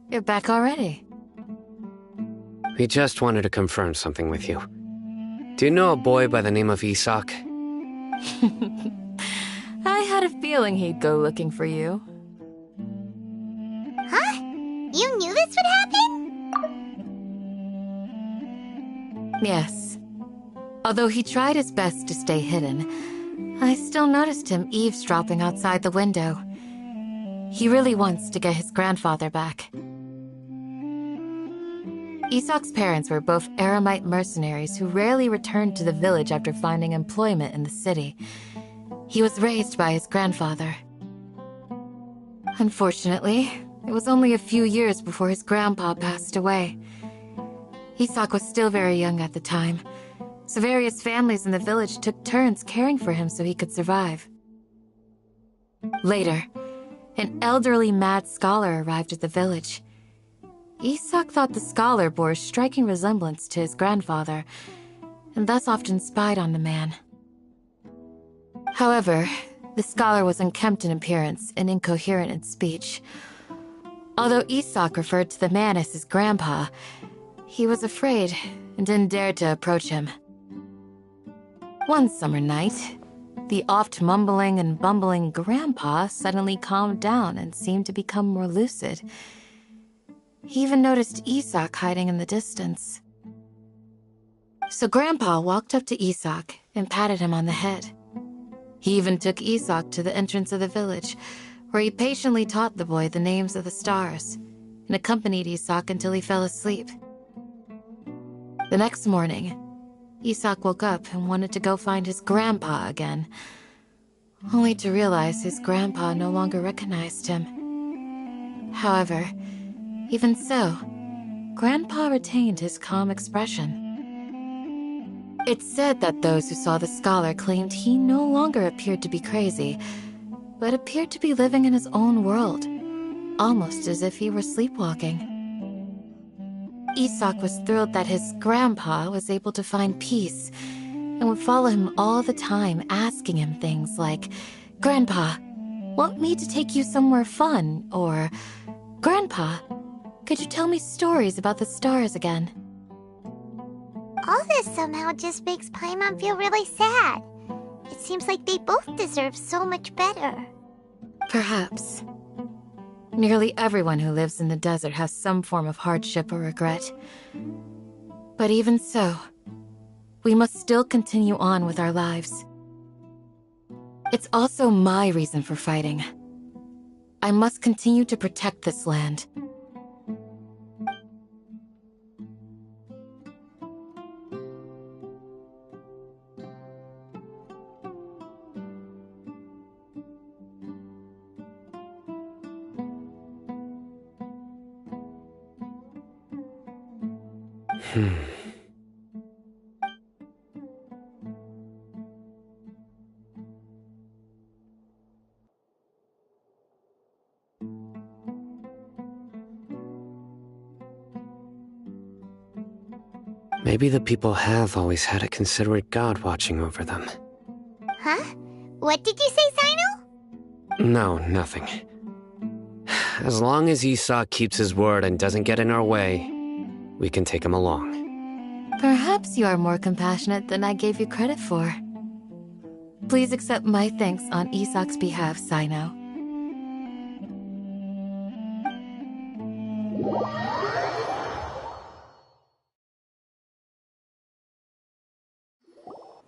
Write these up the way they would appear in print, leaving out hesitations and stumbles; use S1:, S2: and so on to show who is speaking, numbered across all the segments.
S1: You're back already.
S2: We just wanted to confirm something with you. Do you know a boy by the name of Isak?
S1: I had a feeling he'd go looking for you.
S3: Huh? You knew this would happen?
S1: Yes. Although he tried his best to stay hidden, I still noticed him eavesdropping outside the window. He really wants to get his grandfather back. Isak's parents were both Aramite mercenaries who rarely returned to the village after finding employment in the city. He was raised by his grandfather. Unfortunately, it was only a few years before his grandpa passed away. Isak was still very young at the time, so various families in the village took turns caring for him so he could survive. Later, an elderly mad scholar arrived at the village. Isak thought the scholar bore a striking resemblance to his grandfather, and thus often spied on the man. However, the scholar was unkempt in appearance and incoherent in speech. Although Isak referred to the man as his grandpa, he was afraid and didn't dare to approach him. One summer night, the oft mumbling and bumbling grandpa suddenly calmed down and seemed to become more lucid. He even noticed Isak hiding in the distance. So Grandpa walked up to Isak and patted him on the head. He even took Isak to the entrance of the village, where he patiently taught the boy the names of the stars and accompanied Isak until he fell asleep. The next morning, Isak woke up and wanted to go find his grandpa again, only to realize his grandpa no longer recognized him. However, even so, Grandpa retained his calm expression. It's said that those who saw the scholar claimed he no longer appeared to be crazy, but appeared to be living in his own world, almost as if he were sleepwalking. Isak was thrilled that his grandpa was able to find peace and would follow him all the time, asking him things like, "Grandpa, want me to take you somewhere fun?" Or, "Grandpa, could you tell me stories about the stars again?"
S3: All this somehow just makes Paimon feel really sad. It seems like they both deserve so much better.
S1: Perhaps. Nearly everyone who lives in the desert has some form of hardship or regret. But even so, we must still continue on with our lives. It's also my reason for fighting. I must continue to protect this land.
S2: Maybe the people have always had a considerate god watching over them.
S3: Huh? What did you say, Sino?
S2: No, nothing. As long as Isak keeps his word and doesn't get in our way, we can take him along.
S1: Perhaps you are more compassionate than I gave you credit for. Please accept my thanks on Isak's behalf, Sino.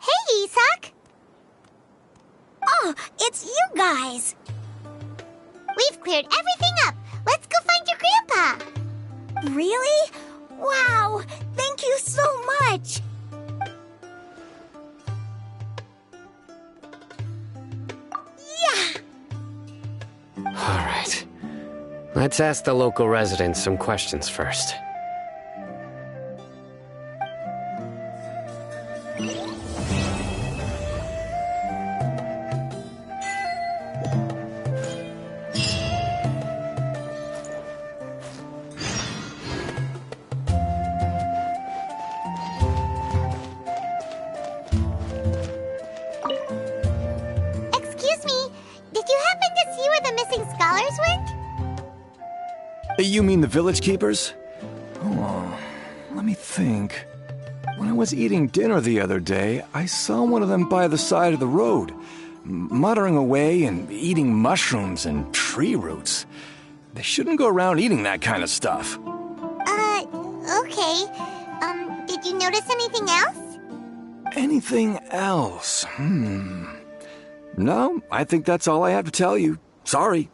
S3: Hey, Isak! Oh, it's you guys! We've cleared everything up. Let's go find your grandpa. Really? Wow! Thank you so much! Yeah!
S2: Alright. Let's ask the local residents some questions first.
S3: Excuse me, did you happen to see where the missing scholars went?
S4: You mean the village keepers? Oh, let me think. When I was eating dinner the other day, I saw one of them by the side of the road, muttering away and eating mushrooms and tree roots. They shouldn't go around eating that kind of stuff.
S3: Okay. Did you notice anything else?
S4: Anything else? No, I think that's all I have to tell you. Sorry.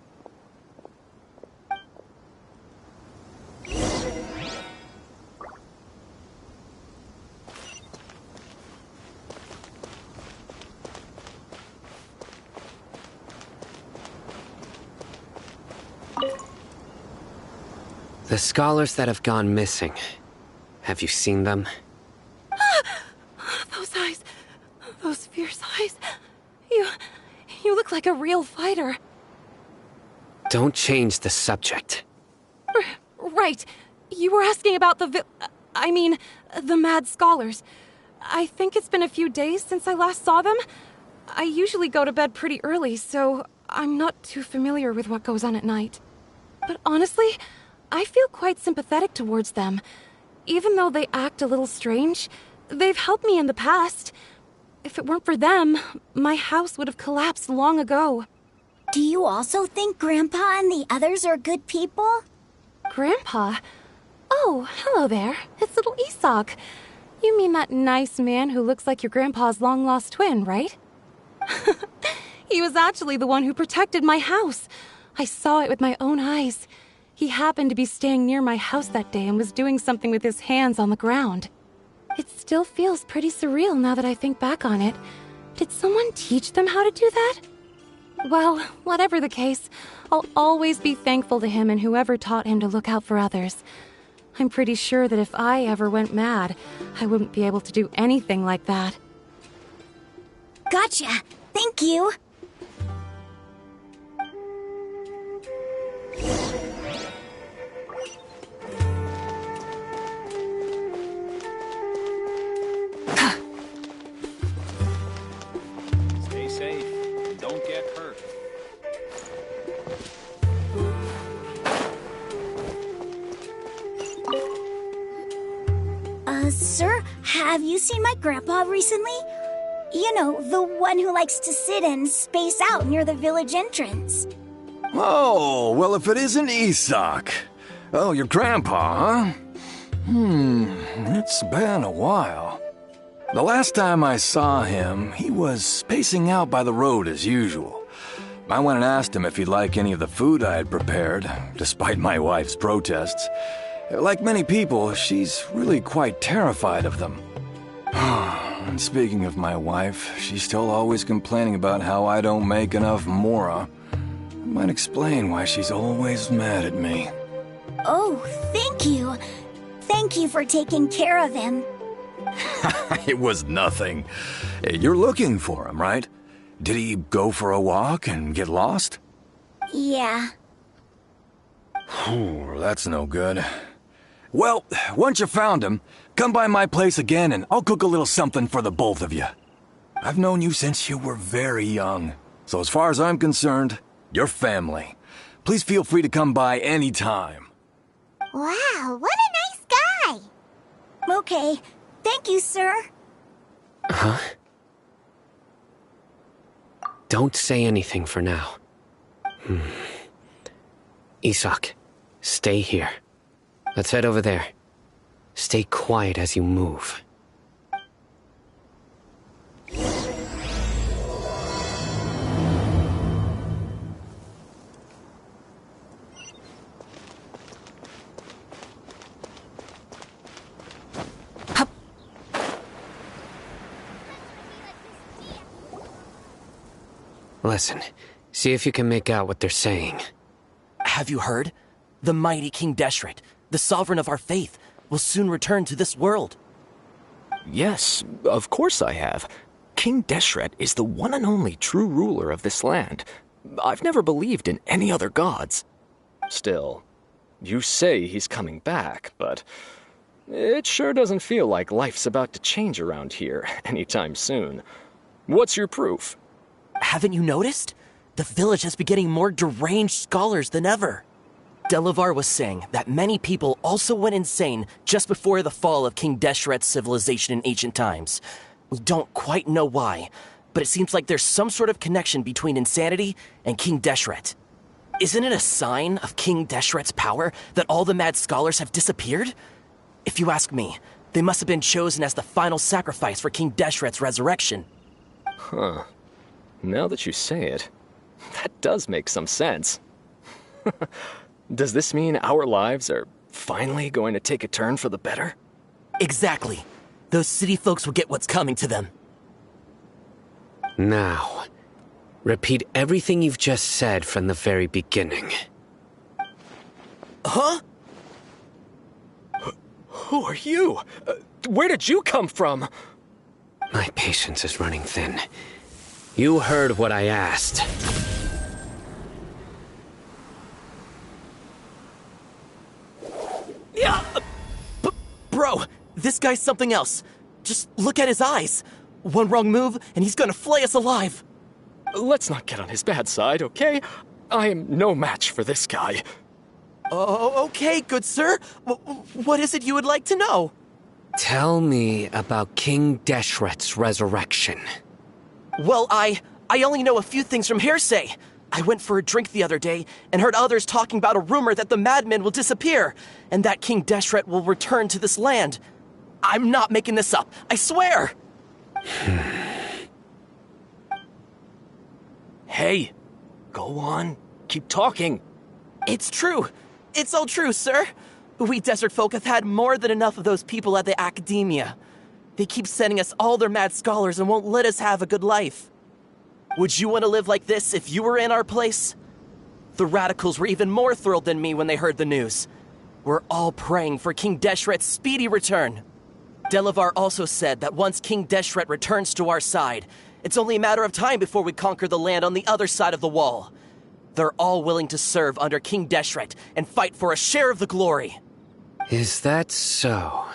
S2: The scholars that have gone missing. Have you seen them?
S5: Those eyes. Those fierce eyes. You look like a real fighter.
S2: Don't change the subject.
S5: Right. You were asking about the mad scholars. I think it's been a few days since I last saw them. I usually go to bed pretty early, so I'm not too familiar with what goes on at night. But honestly, I feel quite sympathetic towards them. Even though they act a little strange, they've helped me in the past. If it weren't for them, my house would have collapsed long ago.
S3: Do you also think Grandpa and the others are good people?
S5: Grandpa? Oh, hello there. It's little Isak. You mean that nice man who looks like your grandpa's long-lost twin, right? He was actually the one who protected my house. I saw it with my own eyes. He happened to be staying near my house that day and was doing something with his hands on the ground. It still feels pretty surreal now that I think back on it. Did someone teach them how to do that? Well, whatever the case, I'll always be thankful to him and whoever taught him to look out for others. I'm pretty sure that if I ever went mad, I wouldn't be able to do anything like that.
S3: Gotcha. Thank you.
S6: Stay safe and don't get hurt.
S3: Sir, have you seen my grandpa recently? You know, the one who likes to sit and space out near the village entrance.
S4: Oh, well, if it isn't Isak. Oh, your grandpa, huh? It's been a while. The last time I saw him, he was spacing out by the road as usual. I went and asked him if he'd like any of the food I had prepared, despite my wife's protests. Like many people, she's really quite terrified of them. And speaking of my wife, she's still always complaining about how I don't make enough mora. It might explain why she's always mad at me.
S3: Oh, thank you. Thank you for taking care of him.
S4: It was nothing. You're looking for him, right? Did he go for a walk and get lost?
S3: Yeah.
S4: That's no good. Well, once you found him, come by my place again and I'll cook a little something for the both of you. I've known you since you were very young, so as far as I'm concerned, you're family. Please feel free to come by anytime.
S3: Wow, what a nice guy. Okay, thank you, sir.
S2: Huh? Don't say anything for now. Isak, stay here. Let's head over there. Stay quiet as you move. Listen, see if you can make out what they're saying.
S7: Have you heard? The mighty King Deshret, the sovereign of our faith, will soon return to this world.
S8: Yes, of course I have. King Deshret is the one and only true ruler of this land. I've never believed in any other gods. Still, you say he's coming back, but it sure doesn't feel like life's about to change around here anytime soon. What's your proof?
S7: Haven't you noticed? The village has been getting more deranged scholars than ever. Delavar was saying that many people also went insane just before the fall of King Deshret's civilization in ancient times. We don't quite know why, but it seems like there's some sort of connection between insanity and King Deshret. Isn't it a sign of King Deshret's power that all the mad scholars have disappeared? If you ask me, they must have been chosen as the final sacrifice for King Deshret's resurrection.
S8: Huh. Now that you say it, that does make some sense. Does this mean our lives are finally going to take a turn for the better?
S7: Exactly. Those city folks will get what's coming to them.
S2: Now, repeat everything you've just said from the very beginning.
S7: Huh?
S8: Who are you? Where did you come from?
S2: My patience is running thin. You heard what I asked.
S7: Yeah! Bro, this guy's something else. Just look at his eyes. One wrong move, and he's gonna flay us alive.
S8: Let's not get on his bad side, okay? I am no match for this guy.
S7: Oh, okay, good sir. What is it you would like to know?
S2: Tell me about King Deshret's resurrection.
S7: Well, I only know a few things from hearsay. I went for a drink the other day and heard others talking about a rumor that the madmen will disappear and that King Deshret will return to this land. I'm not making this up, I swear!
S8: Hey, go on. Keep talking.
S7: It's true. It's all true, sir. We desert folk have had more than enough of those people at the academia. They keep sending us all their mad scholars and won't let us have a good life. Would you want to live like this if you were in our place? The radicals were even more thrilled than me when they heard the news. We're all praying for King Deshret's speedy return. Delavar also said that once King Deshret returns to our side, it's only a matter of time before we conquer the land on the other side of the wall. They're all willing to serve under King Deshret and fight for a share of the glory.
S2: Is that so?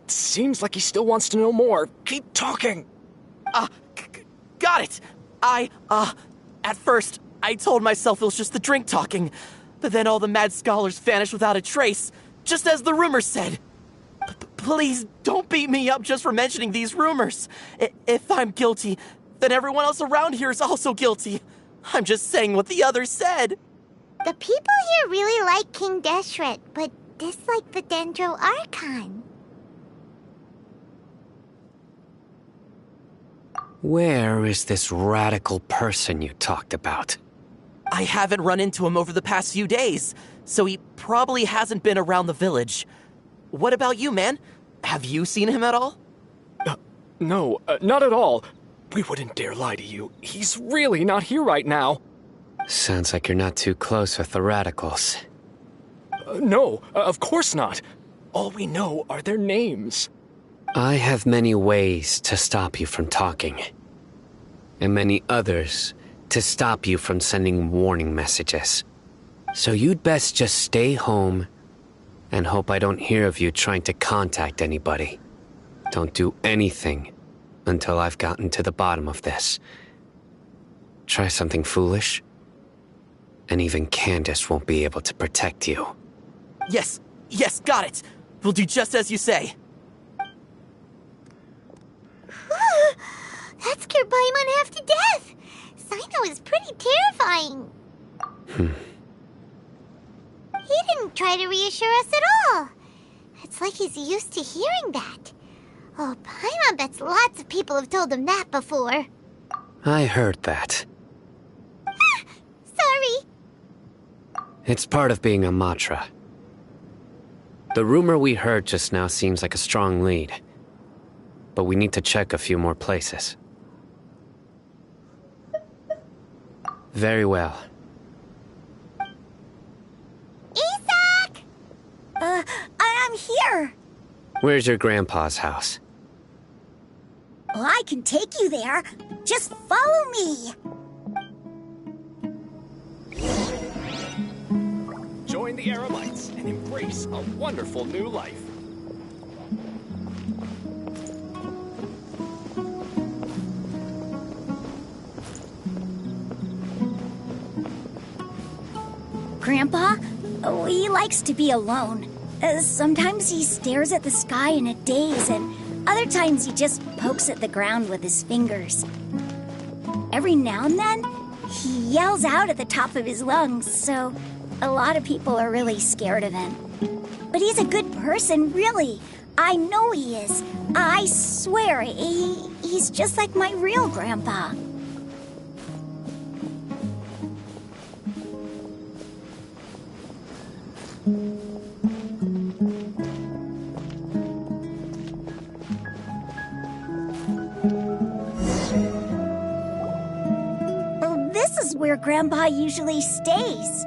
S8: Seems like he still wants to know more. Keep talking.
S7: Got it. At first, I told myself it was just the drink talking, but then all the mad scholars vanished without a trace, just as the rumors said. Please don't beat me up just for mentioning these rumors. If I'm guilty, then everyone else around here is also guilty. I'm just saying what the others said.
S3: The people here really like King Deshret, but dislike the Dendro Archon.
S2: Where is this radical person you talked about?
S7: I haven't run into him over the past few days, so he probably hasn't been around the village. What about you, man? Have you seen him at all?
S8: No, not at all. We wouldn't dare lie to you. He's really not here right now.
S2: Sounds like you're not too close with the radicals.
S8: No, of course not. All we know are their names.
S2: I have many ways to stop you from talking. And many others to stop you from sending warning messages. So you'd best just stay home and hope I don't hear of you trying to contact anybody. Don't do anything until I've gotten to the bottom of this. Try something foolish, and even Candace won't be able to protect you.
S7: Yes, got it. We'll do just as you say.
S3: That scared Paimon half to death. Sino is pretty terrifying. He didn't try to reassure us at all. It's like he's used to hearing that. Oh, Paimon bets lots of people have told him that before.
S2: I heard that.
S3: Sorry.
S2: It's part of being a Matra. The rumor we heard just now seems like a strong lead. But we need to check a few more places. Very well.
S3: Isak!
S9: I'm here.
S2: Where's your grandpa's house?
S9: Well, I can take you there. Just follow me.
S8: Join the Eremites and embrace a wonderful new life.
S9: Grandpa? Oh, he likes to be alone. Sometimes he stares at the sky in a daze, and other times he just pokes at the ground with his fingers. Every now and then, he yells out at the top of his lungs, so a lot of people are really scared of him. But he's a good person, really. I know he is. I swear, he's just like my real grandpa. Well, this is where Grandpa usually stays.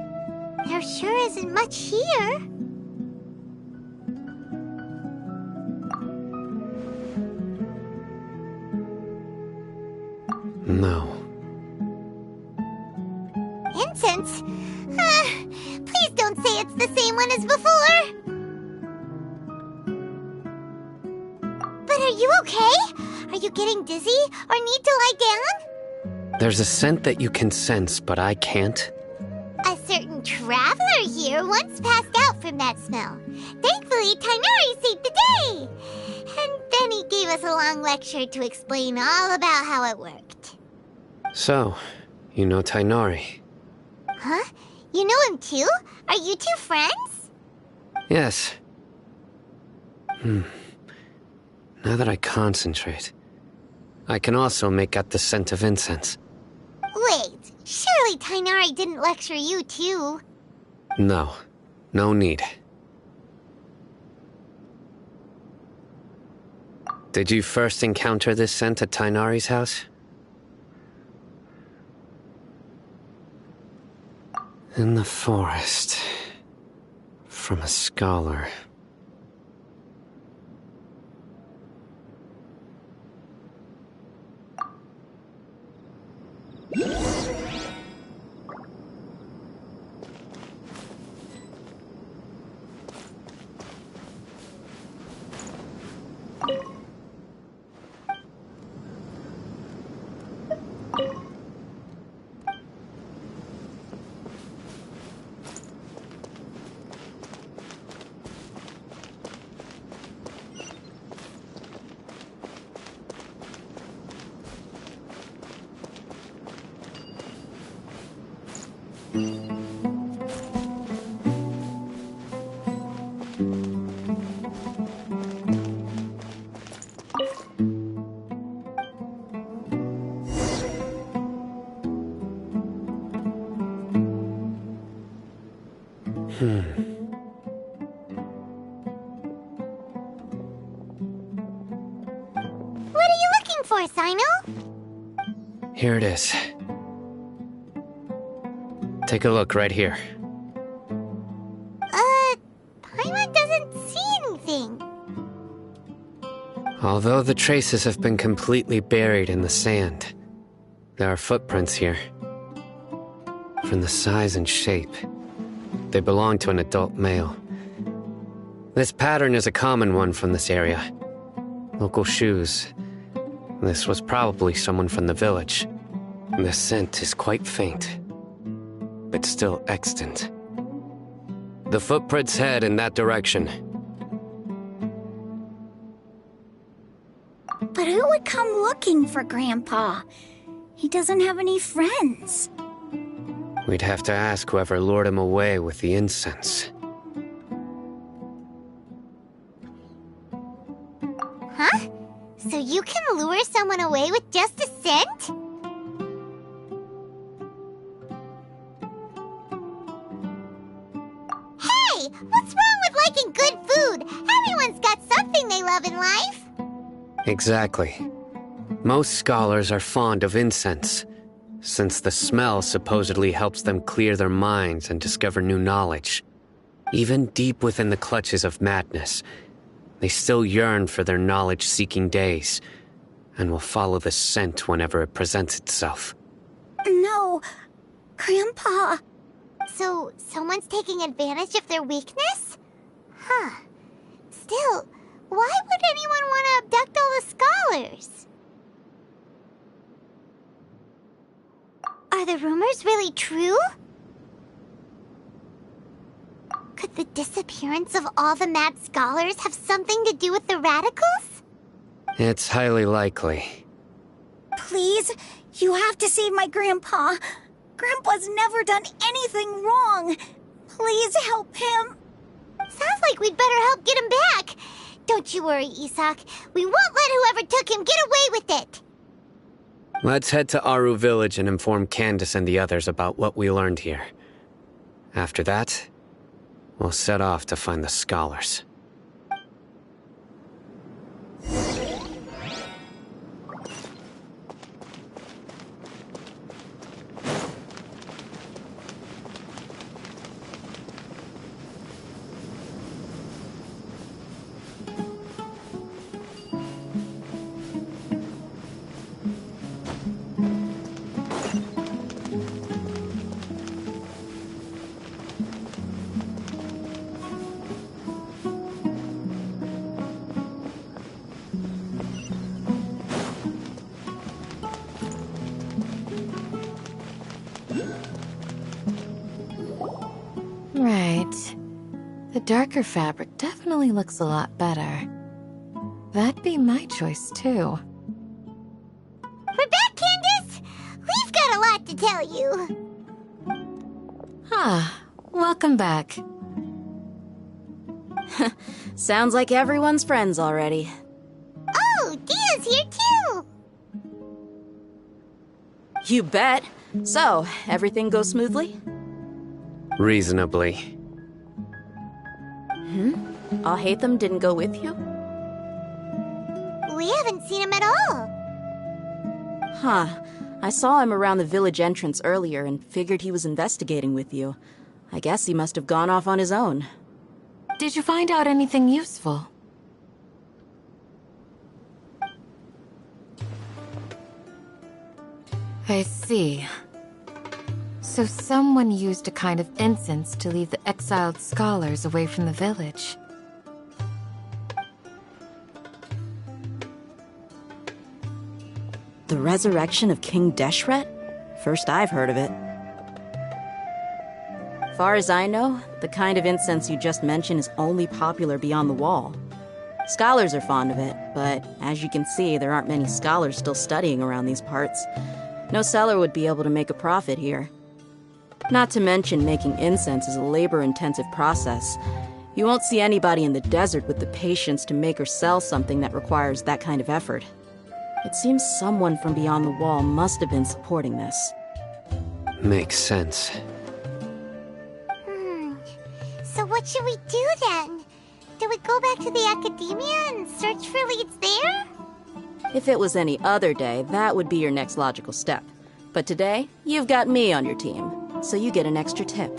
S3: There sure isn't much here.
S2: No.
S3: Incense? Please don't say it's the same one as before. But are you okay? Are you getting dizzy or need to lie down?
S2: There's a scent that you can sense, but I can't.
S3: A certain traveler here once passed out from that smell. Thankfully, Tainari saved the day. And then he gave us a long lecture to explain all about how it worked.
S2: So, you know Tainari?
S3: Huh? You know him too? Are you two friends?
S2: Yes. Now that I concentrate, I can also make out the scent of incense.
S3: Wait, surely Tainari didn't lecture you too?
S2: No. No need. Did you first encounter this scent at Tainari's house? In the forest. From a scholar.
S3: What are you looking for, Sino?
S2: Here it is. Take a look right here.
S3: Paimon doesn't see anything.
S2: Although the traces have been completely buried in the sand, there are footprints here. From the size and shape, they belong to an adult male. This pattern is a common one from this area. Local shoes. This was probably someone from the village. The scent is quite faint, but still extant. The footprints head in that direction.
S9: But who would come looking for Grandpa? He doesn't have any friends.
S2: We'd have to ask whoever lured him away with the incense.
S3: Huh? So you can lure someone away with just a scent? Hey! What's wrong with liking good food? Everyone's got something they love in life.
S2: Exactly. Most scholars are fond of incense, since the smell supposedly helps them clear their minds and discover new knowledge. Even deep within the clutches of madness, they still yearn for their knowledge-seeking days, and will follow the scent whenever it presents itself.
S9: No, Grandpa.
S3: So, someone's taking advantage of their weakness? Huh. Still, why would anyone want to abduct all the scholars? Are the rumors really true? Could the disappearance of all the mad scholars have something to do with the radicals?
S2: It's highly likely.
S9: Please, you have to save my grandpa. Grandpa's never done anything wrong. Please help him.
S3: Sounds like we'd better help get him back. Don't you worry, Isak. We won't let whoever took him get away with it.
S2: Let's head to Aru Village and inform Candace and the others about what we learned here. After that, we'll set off to find the scholars.
S1: Right. The darker fabric definitely looks a lot better. That'd be my choice, too.
S3: We're back, Candace! We've got a lot to tell you.
S1: Welcome back.
S10: Sounds like everyone's friends already.
S3: Oh, Dia's here too!
S10: You bet. So, everything goes smoothly?
S2: Reasonably.
S10: Alhaitham didn't go with you?
S3: We haven't seen him at all.
S10: Huh. I saw him around the village entrance earlier and figured he was investigating with you. I guess he must have gone off on his own.
S1: Did you find out anything useful? I see. So someone used a kind of incense to lead the exiled scholars away from the village.
S10: The resurrection of King Deshret? First I've heard of it. Far as I know, the kind of incense you just mentioned is only popular beyond the wall. Scholars are fond of it, but as you can see, there aren't many scholars still studying around these parts. No seller would be able to make a profit here. Not to mention, making incense is a labor-intensive process. You won't see anybody in the desert with the patience to make or sell something that requires that kind of effort. It seems someone from beyond the wall must have been supporting this.
S2: Makes sense.
S3: So what should we do then? Do we go back to the academia and search for leads there?
S10: If it was any other day, that would be your next logical step. But today, you've got me on your team, so you get an extra tip.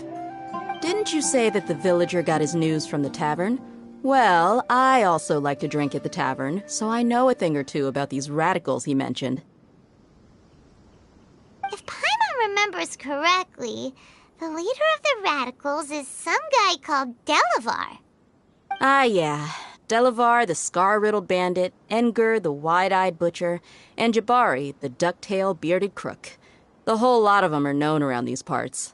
S10: Didn't you say that the villager got his news from the tavern? Well, I also like to drink at the tavern, so I know a thing or two about these radicals he mentioned.
S3: If Paimon remembers correctly, the leader of the radicals is some guy called Delavar.
S10: Ah, yeah. Delavar, the scar-riddled bandit, Engur, the wide-eyed butcher, and Jabari, the duck-tailed bearded crook. The whole lot of them are known around these parts.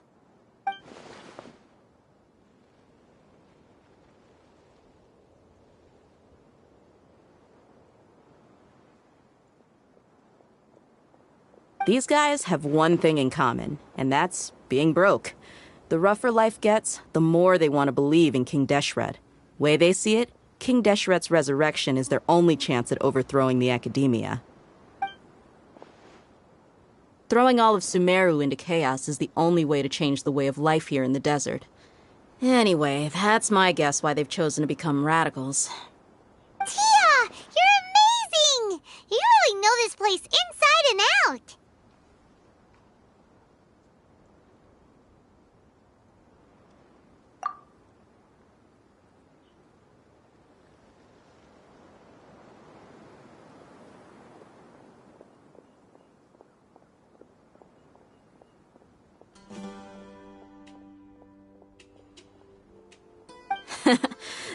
S10: These guys have one thing in common, and that's being broke. The rougher life gets, the more they want to believe in King Deshret. Way they see it, King Deshret's resurrection is their only chance at overthrowing the academia. Throwing all of Sumeru into chaos is the only way to change the way of life here in the desert. Anyway, that's my guess why they've chosen to become radicals.
S3: Tia! You're amazing! You really know this place inside and out!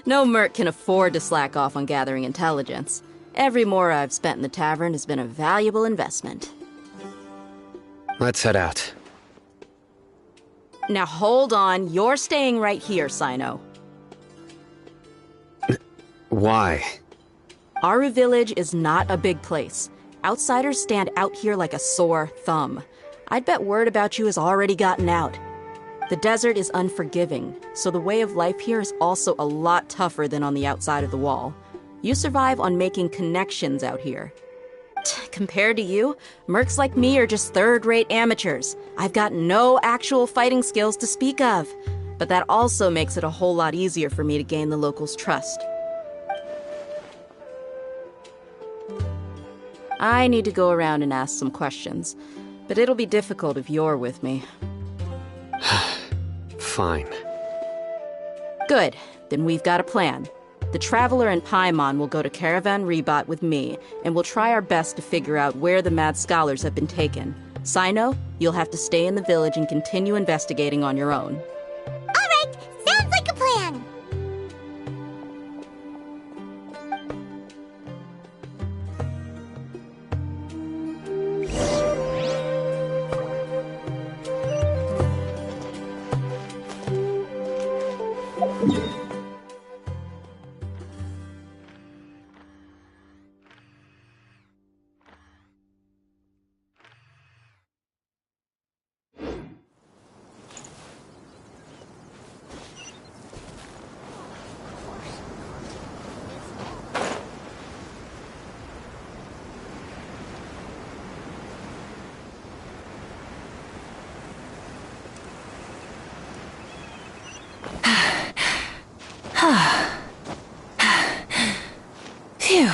S10: No merc can afford to slack off on gathering intelligence. Every more I've spent in the tavern has been a valuable investment.
S2: Let's head out.
S10: Now hold on, you're staying right here, Sino.
S2: Why?
S10: Aru Village is not a big place. Outsiders stand out here like a sore thumb. I'd bet word about you has already gotten out. The desert is unforgiving, so the way of life here is also a lot tougher than on the outside of the wall. You survive on making connections out here. Compared to you, mercs like me are just third-rate amateurs. I've got no actual fighting skills to speak of. But that also makes it a whole lot easier for me to gain the locals' trust. I need to go around and ask some questions, but it'll be difficult if you're with me.
S2: Fine.
S10: Good. Then we've got a plan. The Traveler and Paimon will go to Caravan Rebat with me, and we'll try our best to figure out where the Mad Scholars have been taken. Sino, you'll have to stay in the village and continue investigating on your own.
S3: All right, sounds like a plan.
S5: Phew.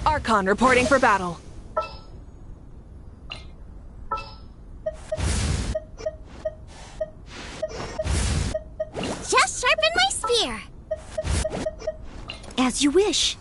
S11: Archon reporting for battle.
S3: Just sharpen my spear.
S9: As you wish.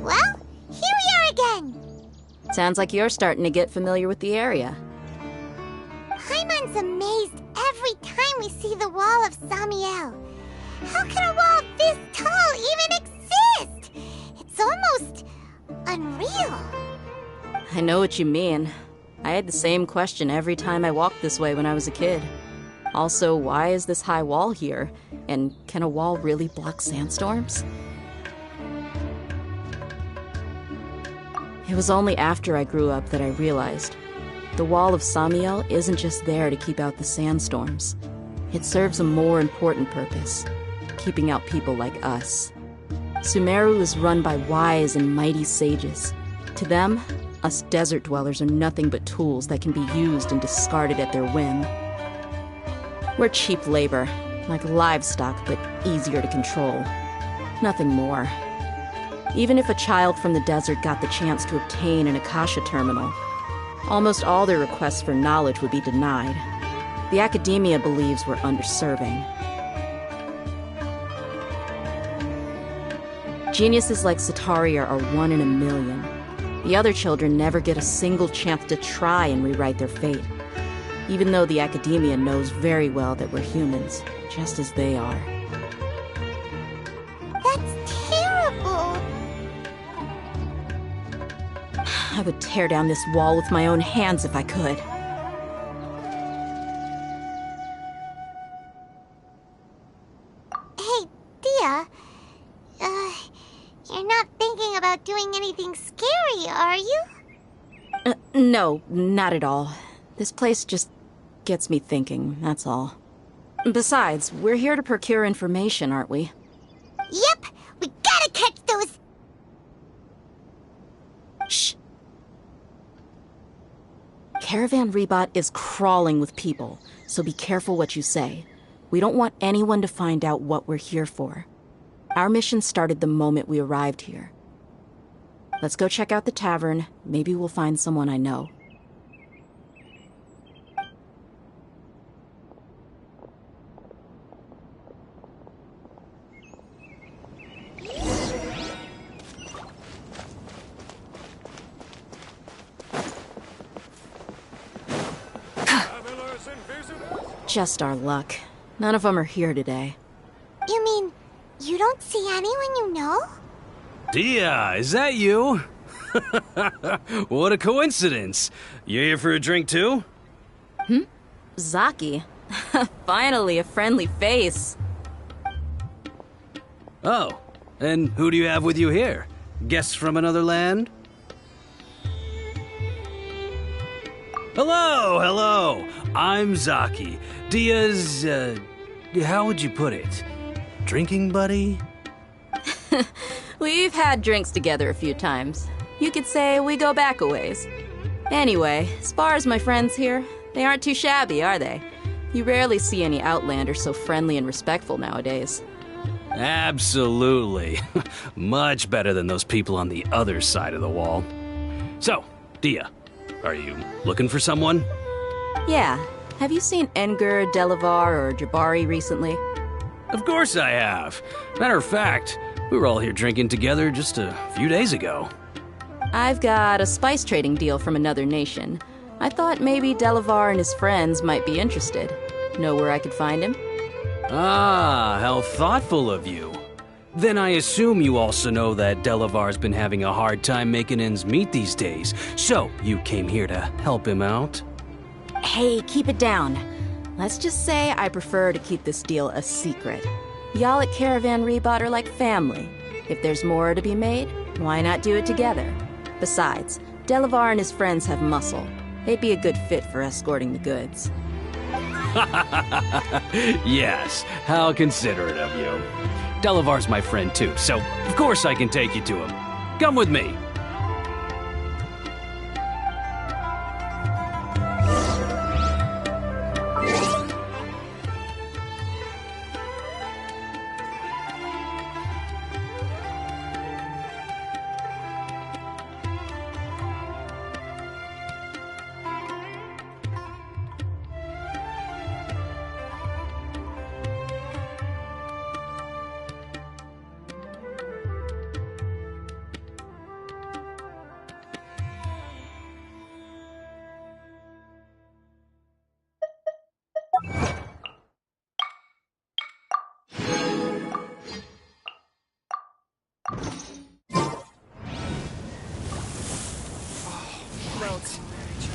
S3: Well, here we are again.
S10: Sounds like you're starting to get familiar with the area.
S3: Paimon's amazed every time we see the wall of Samiel. How can a wall this tall even exist? It's almost unreal.
S10: I know what you mean. I had the same question every time I walked this way when I was a kid. Also, why is this high wall here? And can a wall really block sandstorms? It was only after I grew up that I realized the wall of Samiel isn't just there to keep out the sandstorms. It serves a more important purpose, keeping out people like us. Sumeru is run by wise and mighty sages. To them, us desert dwellers are nothing but tools that can be used and discarded at their whim. We're cheap labor, like livestock, but easier to control. Nothing more. Even if a child from the desert got the chance to obtain an Akasha terminal, almost all their requests for knowledge would be denied. The academia believes we're underserving. Geniuses like Sataria are one in a million. The other children never get a single chance to try and rewrite their fate, even though the academia knows very well that we're humans, just as they are.
S3: That's terrible.
S10: I would tear down this wall with my own hands if I could.
S3: Hey, Dia. You're not thinking about doing anything scary, are you?
S10: No, not at all. This place just gets me thinking, that's all. Besides, we're here to procure information, aren't we?
S3: Yep, we gotta catch those...
S10: Shh. Caravan Rebot is crawling with people, so be careful what you say. We don't want anyone to find out what we're here for. Our mission started the moment we arrived here. Let's go check out the tavern. Maybe we'll find someone I know. Just our luck. None of them are here today.
S3: You mean, you don't see anyone you know?
S11: Dia, is that you? What a coincidence. You here for a drink too?
S10: Zaki. Finally, a friendly face.
S11: Oh, and who do you have with you here? Guests from another land? Hello. I'm Zaki. Dia's, how would you put it? Drinking buddy?
S10: We've had drinks together a few times. You could say we go back a ways. Anyway, as far as my friends here, they aren't too shabby, are they? You rarely see any Outlanders so friendly and respectful nowadays.
S11: Absolutely. Much better than those people on the other side of the wall. So, Dia, are you looking for someone?
S10: Yeah. Have you seen Enger, Delavar, or Jabari recently?
S11: Of course I have. Matter of fact, we were all here drinking together just a few days ago.
S10: I've got a spice trading deal from another nation. I thought maybe Delavar and his friends might be interested. Know where I could find him?
S11: Ah, how thoughtful of you. Then I assume you also know that Delavar's been having a hard time making ends meet these days, so you came here to help him out?
S10: Hey, keep it down. Let's just say I prefer to keep this deal a secret. Y'all at Caravan Rebot are like family. If there's more to be made, why not do it together? Besides, Delavar and his friends have muscle. They'd be a good fit for escorting the goods.
S11: Yes, how considerate of you. Delavar's my friend too, so of course I can take you to him. Come with me.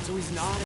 S7: So he's not